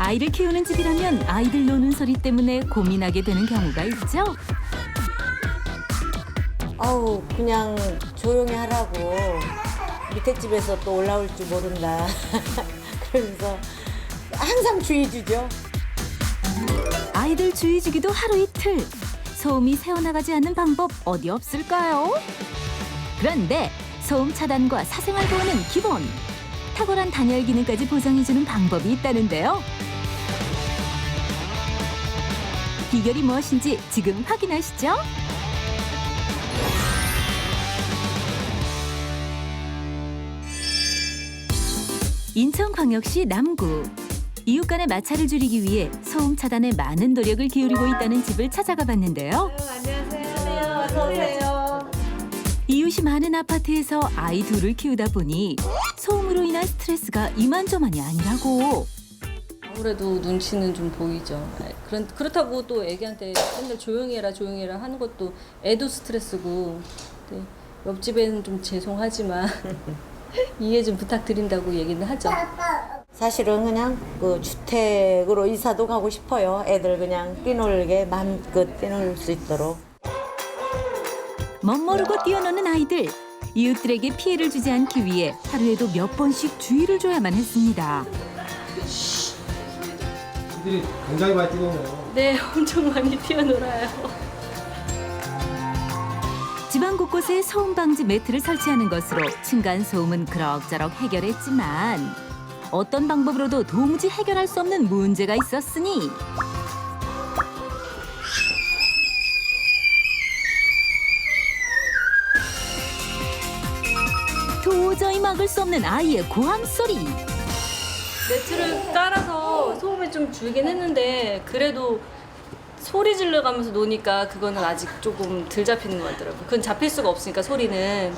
아이를 키우는 집이라면 아이들 노는 소리 때문에 고민하게 되는 경우가 있죠. 아우 그냥 조용히 하라고 밑에 집에서 또 올라올 줄 모른다. 그러면서 항상 주의 주죠. 아이들 주의 주기도 하루 이틀. 소음이 새어나가지 않는 방법 어디 없을까요? 그런데 소음 차단과 사생활 보호는 기본. 탁월한 단열 기능까지 보장해주는 방법이 있다는데요. 비결이 무엇인지 지금 확인하시죠. 인천광역시 남구. 이웃 간의 마찰을 줄이기 위해 소음 차단에 많은 노력을 기울이고 있다는 집을 찾아가 봤는데요. 안녕하세요. 어서 오세요. 이웃이 많은 아파트에서 아이 둘을 키우다 보니 소음으로 인한 스트레스가 이만저만이 아니라고. 아무래도 눈치는 좀 보이죠. 그렇다고 또 애기한테 맨날 조용히 해라 하는 것도 애도 스트레스고. 네, 옆집에는 좀 죄송하지만 이해 좀 부탁드린다고 얘기는 하죠. 사실은 그냥 그 주택으로 이사도 가고 싶어요. 애들 그냥 뛰놀게 마음껏 뛰놀 수 있도록. 멋모르고 뛰어노는 아이들. 이웃들에게 피해를 주지 않기 위해 하루에도 몇 번씩 주의를 줘야만 했습니다. 애들이 굉장히 많이 뛰노네요. 네, 엄청 많이 뛰어놀아요. 집안 곳곳에 소음 방지 매트를 설치하는 것으로 층간 소음은 그럭저럭 해결했지만 어떤 방법으로도 도무지 해결할 수 없는 문제가 있었으니 도저히 막을 수 없는 아이의 고함 소리. 매트를 깔아서 소음을 좀 줄이긴 했는데 그래도 소리 질러가면서 노니까 그거는 아직 조금 덜 잡히는 것 같더라고요. 그건 잡힐 수가 없으니까 소리는.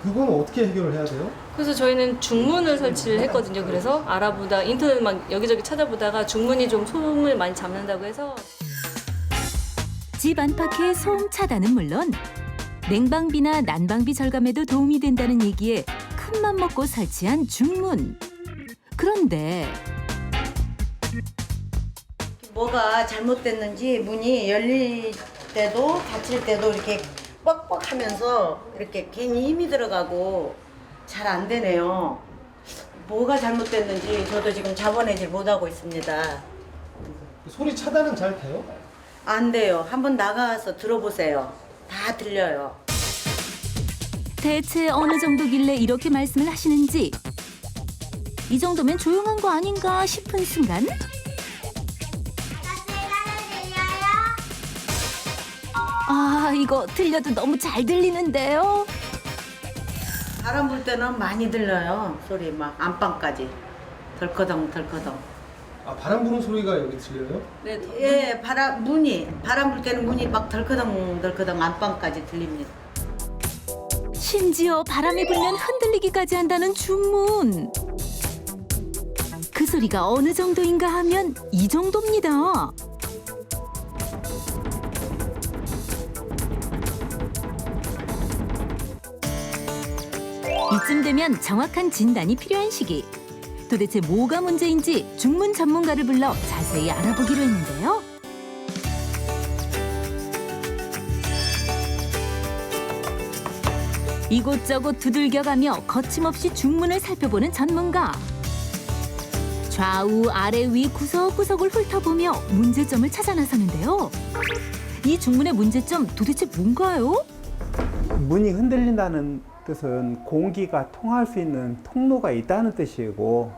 그건 어떻게 해결을 해야 돼요? 그래서 저희는 중문을 설치를 했거든요. 그래서 알아보다 인터넷 막 여기저기 찾아보다가 중문이 좀 소음을 많이 잡는다고 해서. 집 안팎의 소음 차단은 물론 냉방비나 난방비 절감에도 도움이 된다는 얘기에 큰맘 먹고 설치한 중문. 그런데 뭐가 잘못됐는지 문이 열릴 때도 닫힐 때도 이렇게 뻑뻑하면서 이렇게 괜히 힘이 들어가고 잘 안 되네요. 뭐가 잘못됐는지 저도 지금 잡아내질 못하고 있습니다. 소리 차단은 잘 돼요? 안 돼요. 한번 나가서 들어보세요. 다 들려요. 대체 어느 정도길래 이렇게 말씀을 하시는지 이 정도면 조용한 거 아닌가 싶은 순간 아 이거 들려도 너무 잘 들리는데요. 바람 불 때는 많이 들려요. 소리 막 안방까지 덜커덩 덜커덩. 아, 바람 부는 소리가 여기 들려요? 네, 예, 바람 불 때는 문이 막 덜커덩 덜커덩 안방까지 들립니다. 심지어 바람이 불면 흔들리기까지 한다는 중문. 그 소리가 어느 정도인가 하면 이 정도입니다. 이쯤 되면 정확한 진단이 필요한 시기. 도대체 뭐가 문제인지 중문 전문가를 불러 자세히 알아보기로 했는데요. 이곳저곳 두들겨가며 거침없이 중문을 살펴보는 전문가. 좌우 아래 위 구석구석을 훑어보며 문제점을 찾아 나서는데요. 이 중문의 문제점 도대체 뭔가요? 문이 흔들린다는 뜻은 공기가 통할 수 있는 통로가 있다는 뜻이고,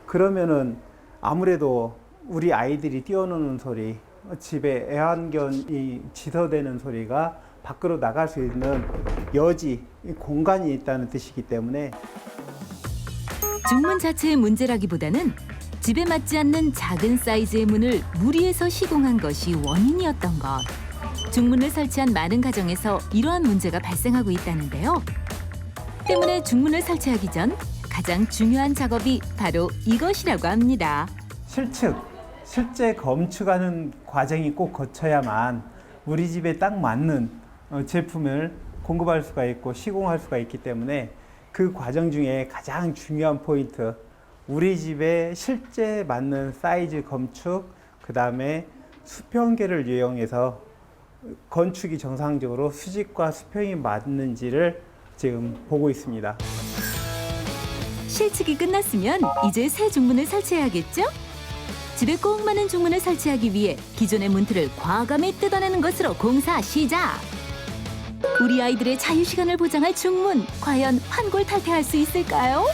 그러면은 아무래도 우리 아이들이 뛰어노는 소리, 집에 애완견이 짖어대는 소리가 밖으로 나갈 수 있는 여지, 공간이 있다는 뜻이기 때문에 중문 자체의 문제라기보다는 집에 맞지 않는 작은 사이즈의 문을 무리해서 시공한 것이 원인이었던 것. 중문을 설치한 많은 가정에서 이러한 문제가 발생하고 있다는데요. 때문에 중문을 설치하기 전 가장 중요한 작업이 바로 이것이라고 합니다. 실제 검축하는 과정이 꼭 거쳐야만 우리 집에 딱 맞는 제품을 공급할 수가 있고 시공할 수가 있기 때문에 그 과정 중에 가장 중요한 포인트, 우리 집에 실제 맞는 사이즈 건축, 그 다음에 수평계를 이용해서 건축이 정상적으로 수직과 수평이 맞는지를 지금 보고 있습니다. 실측이 끝났으면 이제 새 중문을 설치해야겠죠? 집에 꼭 맞는 중문을 설치하기 위해 기존의 문틀을 과감히 뜯어내는 것으로 공사 시작! 우리 아이들의 자유시간을 보장할 중문, 과연 환골탈태할 수 있을까요?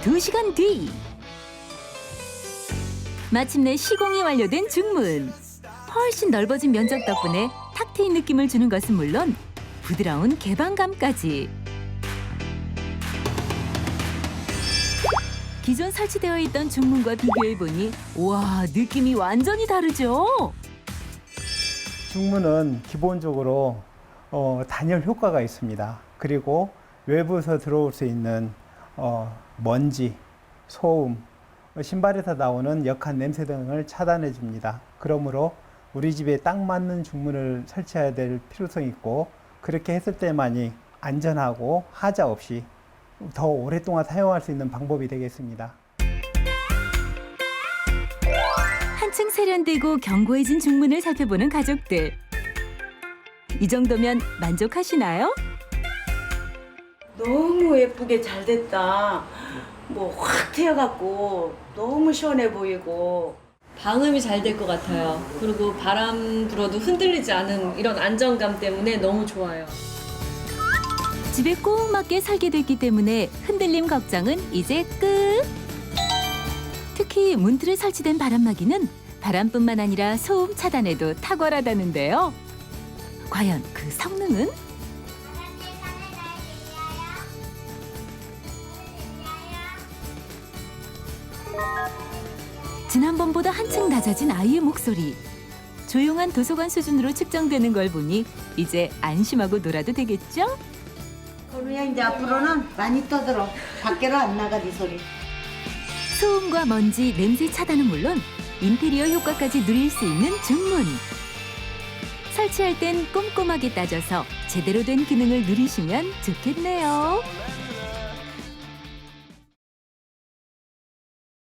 2시간 뒤! 마침내 시공이 완료된 중문. 훨씬 넓어진 면적 덕분에 탁 트인 느낌을 주는 것은 물론 부드러운 개방감까지. 기존 설치되어 있던 중문과 비교해보니 와, 느낌이 완전히 다르죠? 중문은 기본적으로 단열 효과가 있습니다. 그리고 외부에서 들어올 수 있는 먼지, 소음, 신발에서 나오는 역한 냄새 등을 차단해 줍니다. 그러므로 우리 집에 딱 맞는 중문을 설치해야 될 필요성이 있고, 그렇게 했을 때만이 안전하고 하자 없이 더 오랫동안 사용할 수 있는 방법이 되겠습니다. 한층 세련되고 견고해진 중문을 살펴보는 가족들. 이 정도면 만족하시나요? 너무 예쁘게 잘 됐다. 뭐 확 트여갖고 너무 시원해 보이고. 방음이 잘 될 것 같아요. 그리고 바람 불어도 흔들리지 않은 이런 안정감 때문에 너무 좋아요. 집에 꼭 맞게 설계됐기 때문에 흔들림 걱정은 이제 끝! 특히 문틀에 설치된 바람막이는 바람뿐만 아니라 소음 차단에도 탁월하다는데요. 과연 그 성능은? 지난번보다 한층 낮아진 아이의 목소리. 조용한 도서관 수준으로 측정되는 걸 보니 이제 안심하고 놀아도 되겠죠? 건우야, 이제 앞으로는 많이 떠들어. 밖으로 안 나가, 네 소리. 소음과 먼지, 냄새 차단은 물론 인테리어 효과까지 누릴 수 있는 중문. 설치할 땐 꼼꼼하게 따져서 제대로 된 기능을 누리시면 좋겠네요.